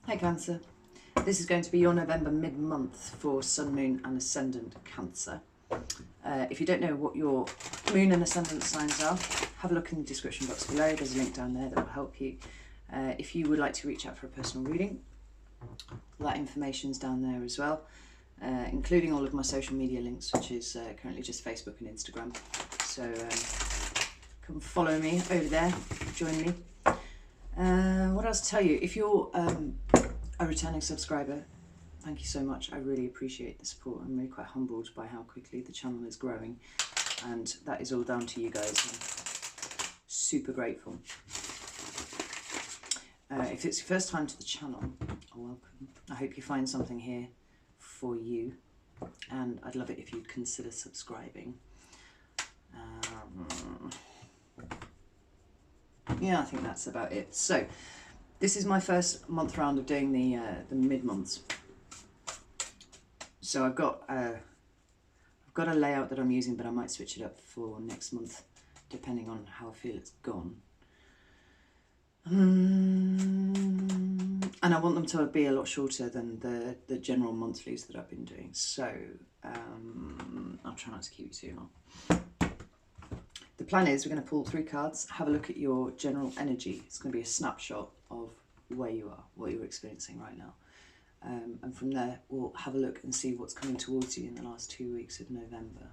Hi Cancer, this is going to be your November mid-month for Sun, Moon and Ascendant Cancer. If you don't know what your Moon and Ascendant signs are, have a look in the description box below. There's a link down there that will help you. If you would like to reach out for a personal reading, that information's down there as well, including all of my social media links, which is currently just Facebook and Instagram. So come follow me over there, join me. What else to tell you? If you're a returning subscriber, thank you so much. I really appreciate the support. I'm really quite humbled by how quickly the channel is growing, and that is all down to you guys. I'm super grateful. If it's your first time to the channel, welcome. I hope you find something here for you, and I'd love it if you'd consider subscribing. Yeah, I think that's about it. So this is my first month round of doing the mid-months. So I've got a layout that I'm using, but I might switch it up for next month depending on how I feel it's gone. And I want them to be a lot shorter than the general monthlies that I've been doing. So I'll try not to keep you too long. The plan is we're going to pull 3 cards, have a look at your general energy. It's going to be a snapshot of where you are, what you're experiencing right now. And from there, we'll have a look and see what's coming towards you in the last 2 weeks of November.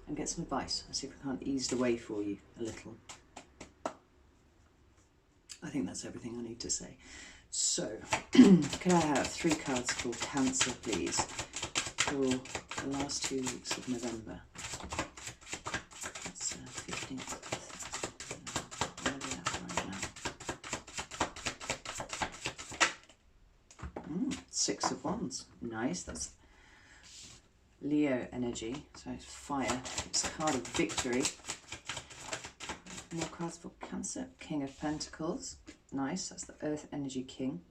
And get some advice and see if we can't ease the way for you a little. I think that's everything I need to say. So, could I have 3 cards for Cancer, please, for the last 2 weeks of November? 15th. Right now. 6 of Wands. Nice. That's Leo energy. So it's fire. It's a card of victory. More cards for Cancer. King of Pentacles. Nice. That's the Earth energy king.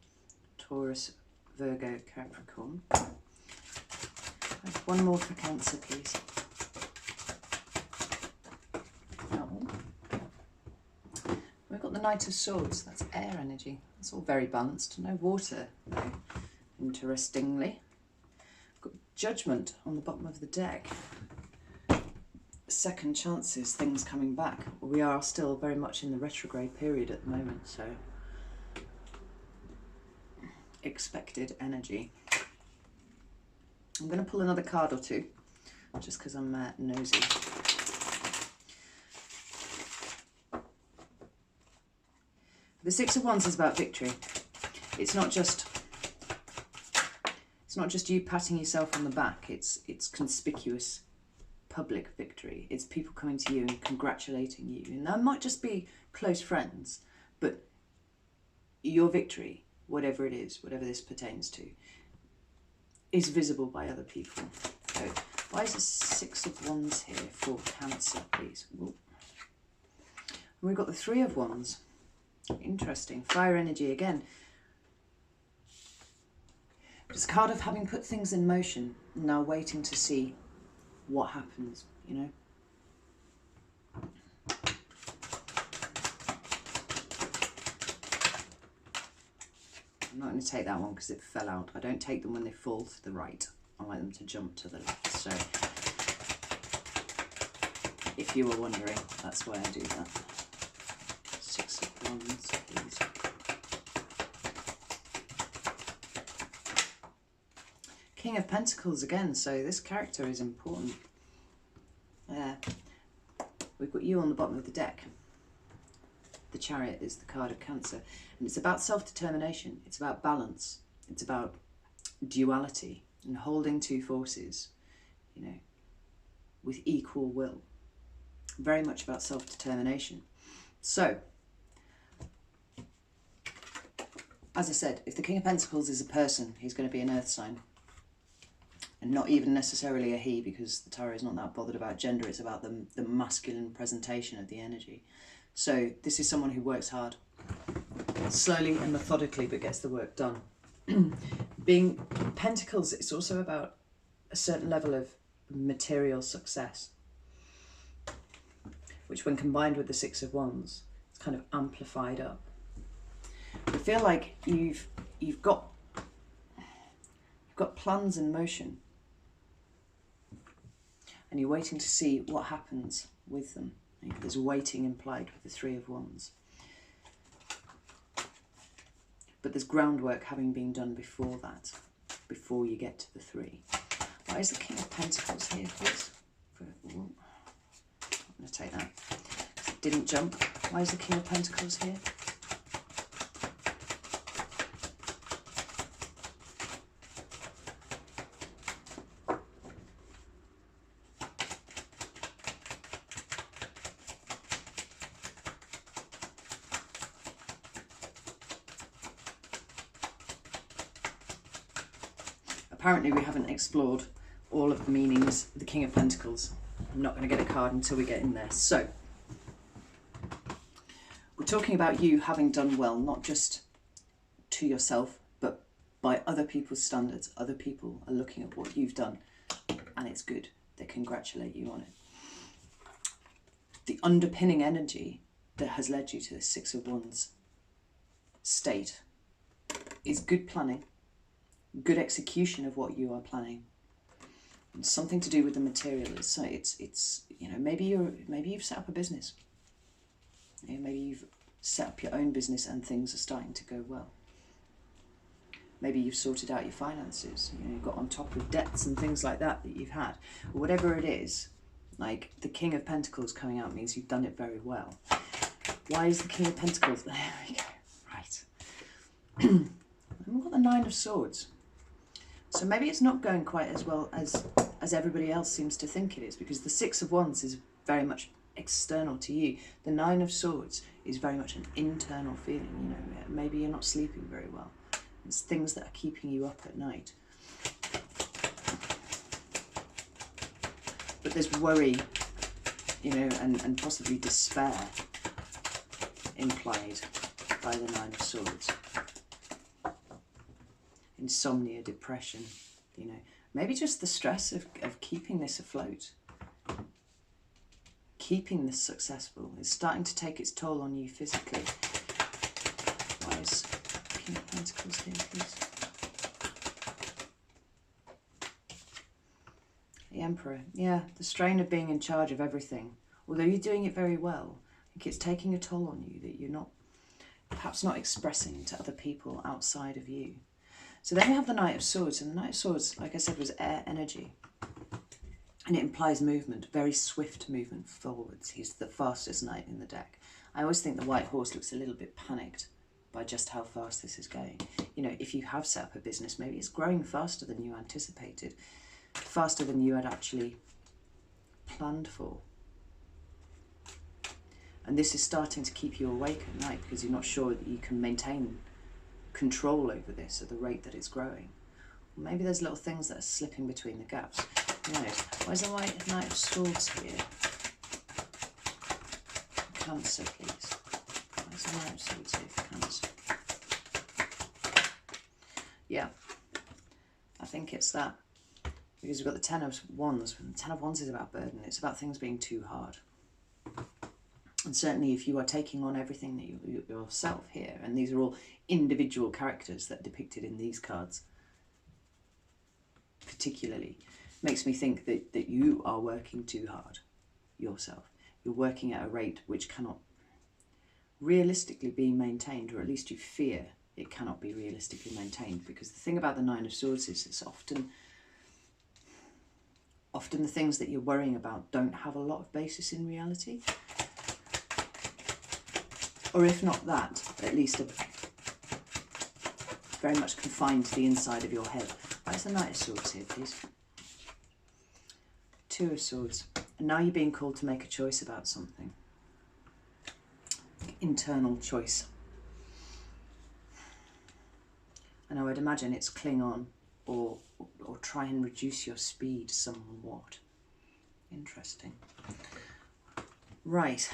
Taurus, Virgo, Capricorn. One more for Cancer, please. We've got the Knight of Swords, that's air energy. It's all very balanced. No water, though, interestingly. Got Judgment on the bottom of the deck. Second chances, things coming back. We are still very much in the retrograde period at the moment, so expected energy. I'm going to pull another card or two, just because I'm nosy. The 6 of Wands is about victory. It's not just you patting yourself on the back. It's conspicuous public victory. It's people coming to you and congratulating you. And that might just be close friends, but your victory, whatever it is, whatever this pertains to, is visible by other people. So why is the 6 of Wands here for Cancer, please? Ooh. And we've got the 3 of Wands. Interesting. Fire energy again. It's a card of having put things in motion, now waiting to see what happens, you know. I'm not going to take that one because it fell out. I don't take them when they fall to the right. I like them to jump to the left. So if you were wondering, that's why I do that. 6 of Wands, please. King of Pentacles again, so this character is important. We've got you on the bottom of the deck. The Chariot is the card of Cancer, and it's about self-determination. It's about balance. It's about duality and holding 2 forces, you know, with equal will. Very much about self-determination. So, as I said, if the King of Pentacles is a person, he's going to be an earth sign. And not even necessarily a he, because the tarot is not that bothered about gender. It's about the masculine presentation of the energy. So this is someone who works hard, slowly and methodically, but gets the work done. Being Pentacles, it's also about a certain level of material success, which when combined with the 6 of Wands, it's kind of amplified up. I feel like you've got plans in motion, and you're waiting to see what happens with them. There's waiting implied with the Three of Wands. But there's groundwork having been done before that, before you get to the three. Why is the King of Pentacles here, please? I'm going to take that. It didn't jump. Why is the King of Pentacles here? Apparently we haven't explored all of the meanings of the King of Pentacles. I'm not going to get a card until we get in there. So, we're talking about you having done well, not just to yourself, but by other people's standards. Other people are looking at what you've done, and it's good. They congratulate you on it. The underpinning energy that has led you to the Six of Wands state is good planning, good execution of what you are planning, and something to do with the materialist. So it's you know, maybe you've set up a business. You know, maybe you've set up your own business and things are starting to go well. Maybe you've sorted out your finances. You know, you've got on top of debts and things like that you've had. Or whatever it is, like the King of Pentacles coming out means you've done it very well. Why is the King of Pentacles? There we go. Right. And we've got the Nine of Swords. So maybe it's not going quite as well as everybody else seems to think it is, because the Six of Wands is very much external to you. The Nine of Swords is very much an internal feeling. You know, maybe you're not sleeping very well. It's things that are keeping you up at night. But there's worry, you know, and possibly despair implied by the Nine of Swords. Insomnia, depression, you know, maybe just the stress of keeping this afloat, keeping this successful is starting to take its toll on you physically. Why is King of Pentacles here, please? The Emperor, yeah, the strain of being in charge of everything. Although you're doing it very well, I think it's taking a toll on you that you're not, perhaps not expressing to other people outside of you. So then we have the Knight of Swords, and the Knight of Swords, like I said, was air energy. And it implies movement, very swift movement forwards. He's the fastest knight in the deck. I always think the white horse looks a little bit panicked by just how fast this is going. You know, if you have set up a business, maybe it's growing faster than you anticipated, faster than you had actually planned for. And this is starting to keep you awake at night because you're not sure that you can maintain control over this at the rate that it's growing. Or maybe there's little things that are slipping between the gaps. Who knows? Where's the white Knight of Swords here? Cancer, please. Where's the Knight of Swords here for Cancer? Yeah, I think it's that. Because we've got the Ten of Wands. And the Ten of Wands is about burden. It's about things being too hard. And certainly if you are taking on everything that you yourself here, and these are all individual characters that are depicted in these cards, particularly, makes me think that you are working too hard yourself. You're working at a rate which cannot realistically be maintained, or at least you fear it cannot be realistically maintained. Because the thing about the Nine of Swords is it's often the things that you're worrying about don't have a lot of basis in reality. Or if not that, at least very much confined to the inside of your head. Where's the Knight of Swords here, please? Two of Swords. And now you're being called to make a choice about something. Internal choice. And I would imagine it's cling on or try and reduce your speed somewhat. Interesting. Right.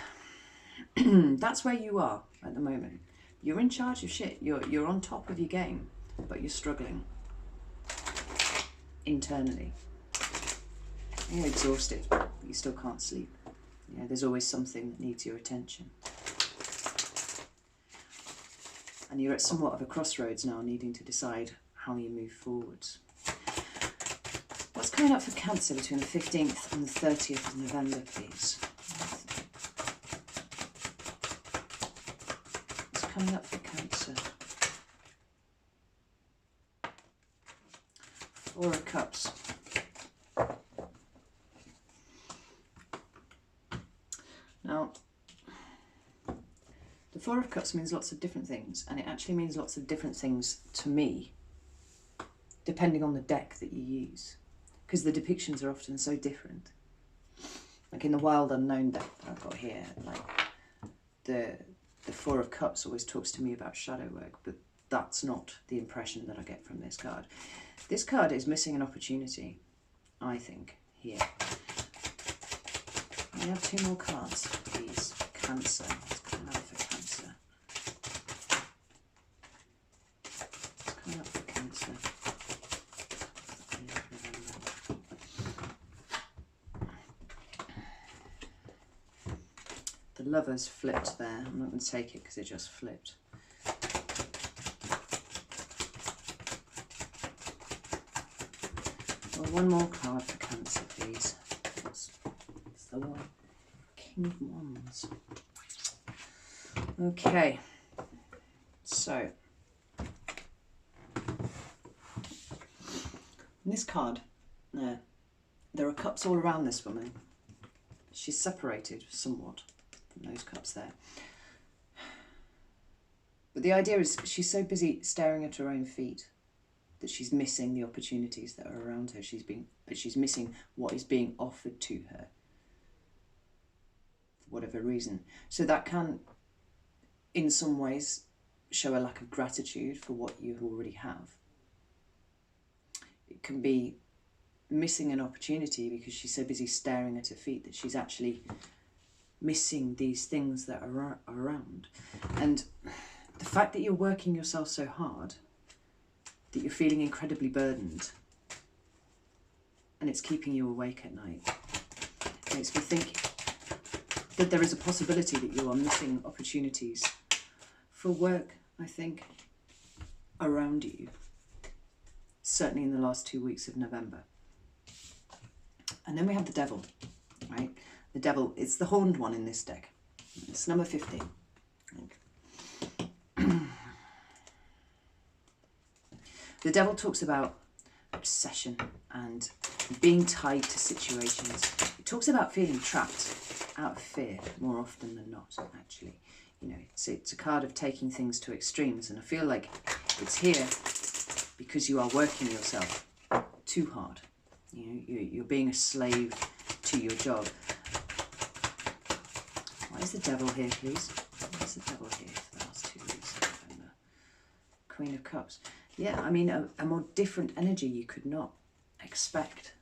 That's where you are at the moment. You're in charge of shit. You're on top of your game, but you're struggling internally. You're exhausted, but you still can't sleep. You know, there's always something that needs your attention. and you're at somewhat of a crossroads now, needing to decide how you move forwards. What's coming up for Cancer between the 15th and the 30th of November, please? What's coming up for Cancer? Four of Cups. Now, the Four of Cups means lots of different things, and it actually means lots of different things to me, depending on the deck that you use, because the depictions are often so different. Like in the Wild Unknown deck that I've got here, like the Four of Cups always talks to me about shadow work, but that's not the impression that I get from this card. This card is missing an opportunity, I think, here. We have two more cards, please. Cancer. What's coming up for Cancer? What's coming up for Cancer? The Lovers flipped there. I'm not going to take it because it just flipped. Well, one more card for Cancer, please. What's the one? King of Wands. Okay, so in this card, there are cups all around this woman. She's separated somewhat from those cups there. But the idea is she's so busy staring at her own feet that she's missing the opportunities that are around her. She's missing what is being offered to her for whatever reason. So that can, in some ways, show a lack of gratitude for what you already have. It can be missing an opportunity because she's so busy staring at her feet that she's actually missing these things that are around. And the fact that you're working yourself so hard that you're feeling incredibly burdened and it's keeping you awake at night makes me think that there is a possibility that you are missing opportunities for work, I think, around you, certainly in the last 2 weeks of November. And then we have the Devil, right? The Devil, it's the horned one in this deck. It's number 15. The Devil talks about obsession and being tied to situations. It talks about feeling trapped out of fear more often than not, actually. You know, it's a card of taking things to extremes, and I feel like it's here because you are working yourself too hard. You know, you're being a slave to your job. Why is the Devil here, please? Why is the Devil here for the last 2 weeks of November? Queen of Cups. Yeah, I mean, a more different energy you could not expect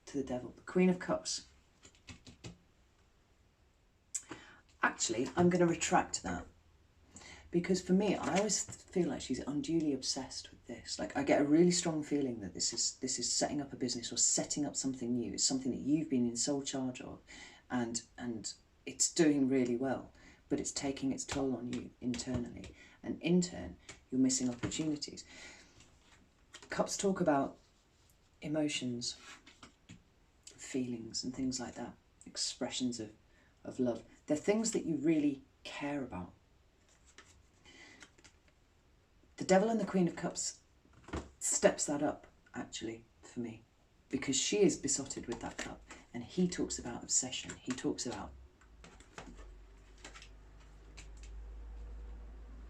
to the Devil. The Queen of Cups. Actually, I'm going to retract that. Because for me, I always feel like she's unduly obsessed with this. Like, I get a really strong feeling that this is setting up a business or setting up something new. It's something that you've been in sole charge of, and it's doing really well, but it's taking its toll on you internally. And in turn, you're missing opportunities. Cups talk about emotions, feelings, and things like that. Expressions of love. They're things that you really care about. The Devil and the Queen of Cups steps that up, actually, for me, because she is besotted with that cup, and he talks about obsession. He talks about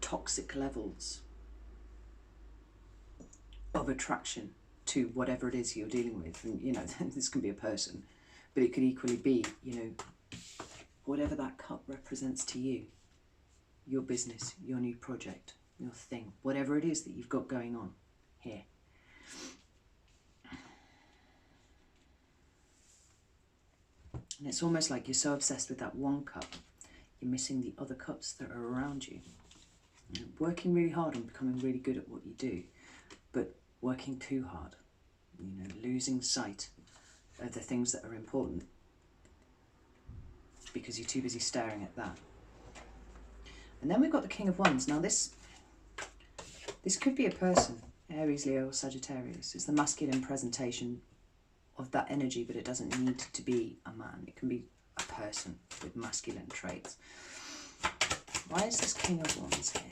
toxic levels of attraction to whatever it is you're dealing with. And, you know, this can be a person, but it could equally be, you know, whatever that cup represents to you, your business, your new project, your thing, whatever it is that you've got going on here. And it's almost like you're so obsessed with that one cup, you're missing the other cups that are around you. You're working really hard on becoming really good at what you do, but working too hard, you know, losing sight of the things that are important because you're too busy staring at that. And then we've got the King of Wands. Now this This could be a person, Aries, Leo or Sagittarius. It's the masculine presentation of that energy, but it doesn't need to be a man. It can be a person with masculine traits. Why is this King of Wands here?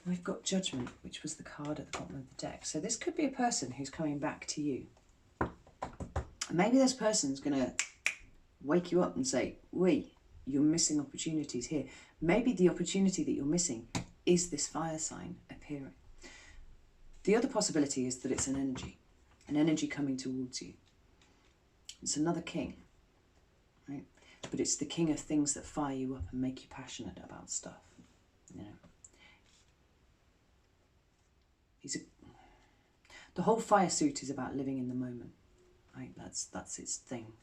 We've got Judgment, which was the card at the bottom of the deck. So this could be a person who's coming back to you. Maybe this person's going to wake you up and say, wait, you're missing opportunities here. Maybe the opportunity that you're missing is this fire sign appearing. The other possibility is that it's an energy coming towards you. It's another king, right? But it's the king of things that fire you up and make you passionate about stuff, you know. The whole fire suit is about living in the moment, right? That's its thing.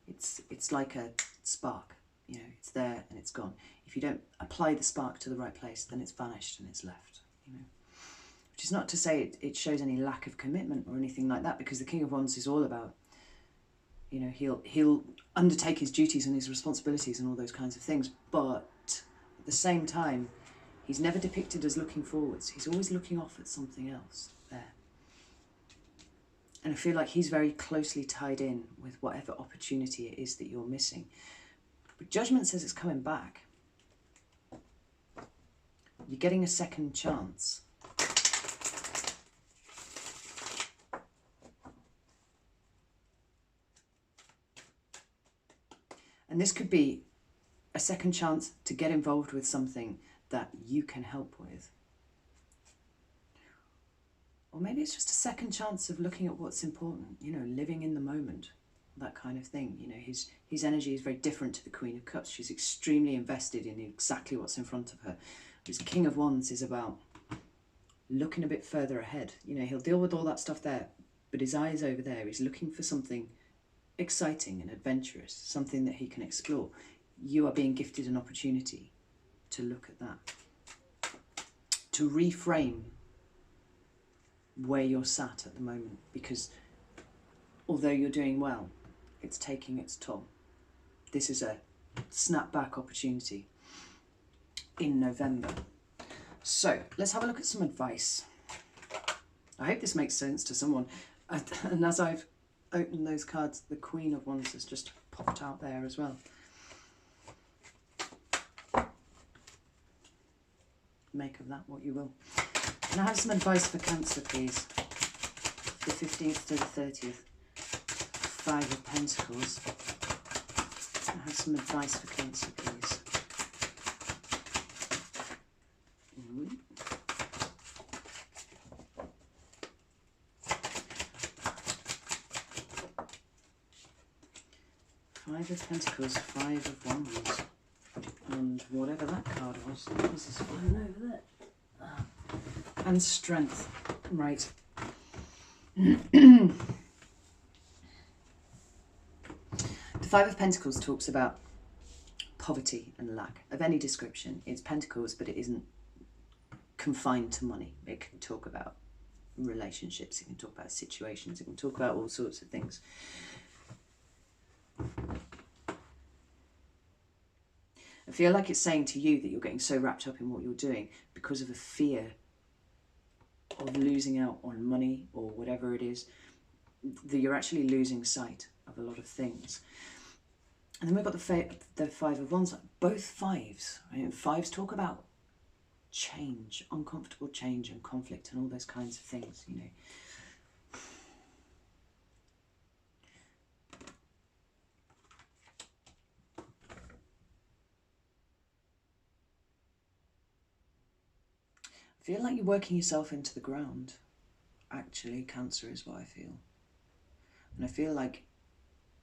It's like a spark, you know. It's there and it's gone. If you don't apply the spark to the right place, then it's vanished and it's left, you know. Which is not to say it shows any lack of commitment or anything like that, because the King of Wands is all about, you know, he'll undertake his duties and his responsibilities and all those kinds of things, but at the same time, he's never depicted as looking forwards. He's always looking off at something else there. And I feel like he's very closely tied in with whatever opportunity it is that you're missing. But Judgment says it's coming back. You're getting a second chance. And this could be a second chance to get involved with something that you can help with. Or maybe it's just a second chance of looking at what's important, you know, living in the moment, that kind of thing. You know, his energy is very different to the Queen of Cups. She's extremely invested in exactly what's in front of her. This King of Wands is about looking a bit further ahead. You know, he'll deal with all that stuff there, but his eye is over there. He's looking for something exciting and adventurous, something that he can explore. You are being gifted an opportunity to look at that, to reframe where you're sat at the moment, because although you're doing well, it's taking its toll. This is a snapback opportunity in November. So let's have a look at some advice. I hope this makes sense to someone. And as I've opened those cards, the Queen of Wands has just popped out there as well. Make of that what you will. Can I have some advice for Cancer, please? The 15th to the 30th. 5 of Pentacles. Can I have some advice for Cancer, please? Ooh. Five of Pentacles, 5 of Wands. And whatever that card was, this is flying over there. And Strength, right. The 5 of Pentacles talks about poverty and lack of any description. It's Pentacles, but it isn't confined to money. It can talk about relationships, it can talk about situations, it can talk about all sorts of things. I feel like it's saying to you that you're getting so wrapped up in what you're doing because of a fear of losing out on money or whatever it is, that you're actually losing sight of a lot of things. And then we've got the 5 of Wands, both fives, right? And fives talk about change, uncomfortable change and conflict and all those kinds of things, you know. I feel like you're working yourself into the ground. Actually, Cancer is what I feel. And I feel like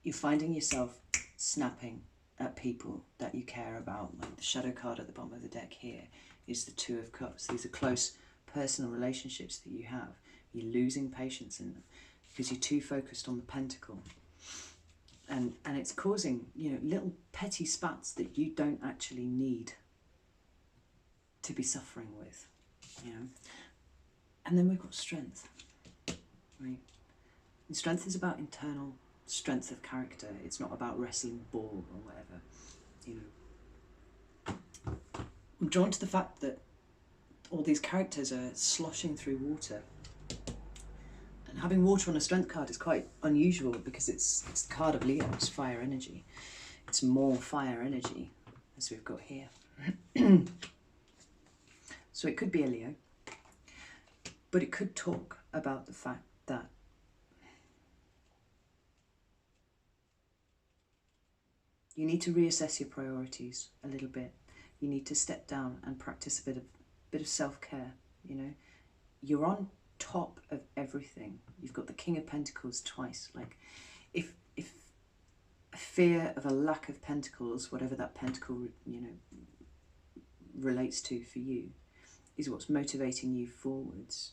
you're finding yourself snapping at people that you care about. Like the shadow card at the bottom of the deck here is the 2 of Cups. These are close personal relationships that you have. You're losing patience in them because you're too focused on the Pentacle. And it's causing, you know, little petty spats that you don't actually need to be suffering with. You know, and then we've got Strength, right? And Strength is about internal strength of character. It's not about wrestling ball or whatever, you know. I'm drawn to the fact that all these characters are sloshing through water. And having water on a strength card is quite unusual because it's the card of Leo, it's fire energy. It's more fire energy, as we've got here. So it could be a Leo, but it could talk about the fact that you need to reassess your priorities a little bit. You need to step down and practice a bit of self-care, you know. You're on top of everything. You've got the King of Pentacles twice. Like, if a fear of a lack of pentacles, whatever that pentacle, you know, relates to for you, is what's motivating you forwards,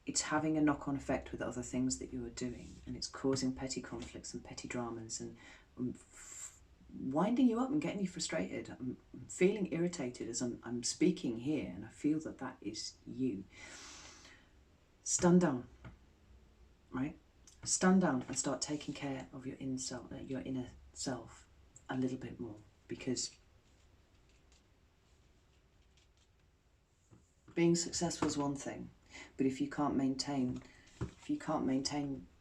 it's having a knock-on effect with other things that you are doing, and it's causing petty conflicts and petty dramas and winding you up and getting you frustrated. I'm feeling irritated as I'm speaking here, and I feel that that is you. Stand down, right? Stand down and start taking care of your inner self a little bit more, because being successful is one thing, but if you can't maintain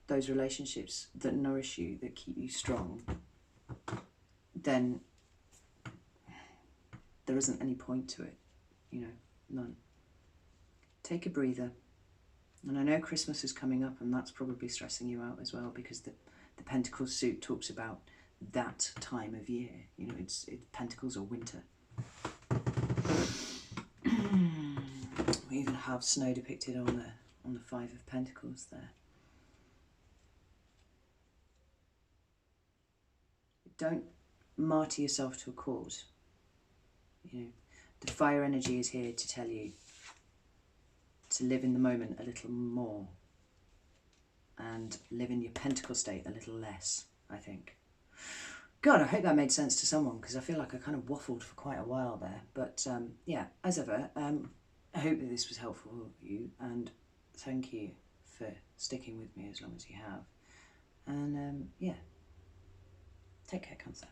those relationships that nourish you, that keep you strong, then there isn't any point to it, you know, none. Take a breather. And I know Christmas is coming up, and that's probably stressing you out as well, because the Pentacles suit talks about that time of year. You know, it's Pentacles or winter. We even have snow depicted on the Five of Pentacles there. Don't martyr yourself to a cause. You know, the fire energy is here to tell you to live in the moment a little more and live in your pentacle state a little less, I think. God, I hope that made sense to someone, because I feel like I kind of waffled for quite a while there. But yeah, as ever, I hope that this was helpful for you, and thank you for sticking with me as long as you have. And yeah, take care, Cancer.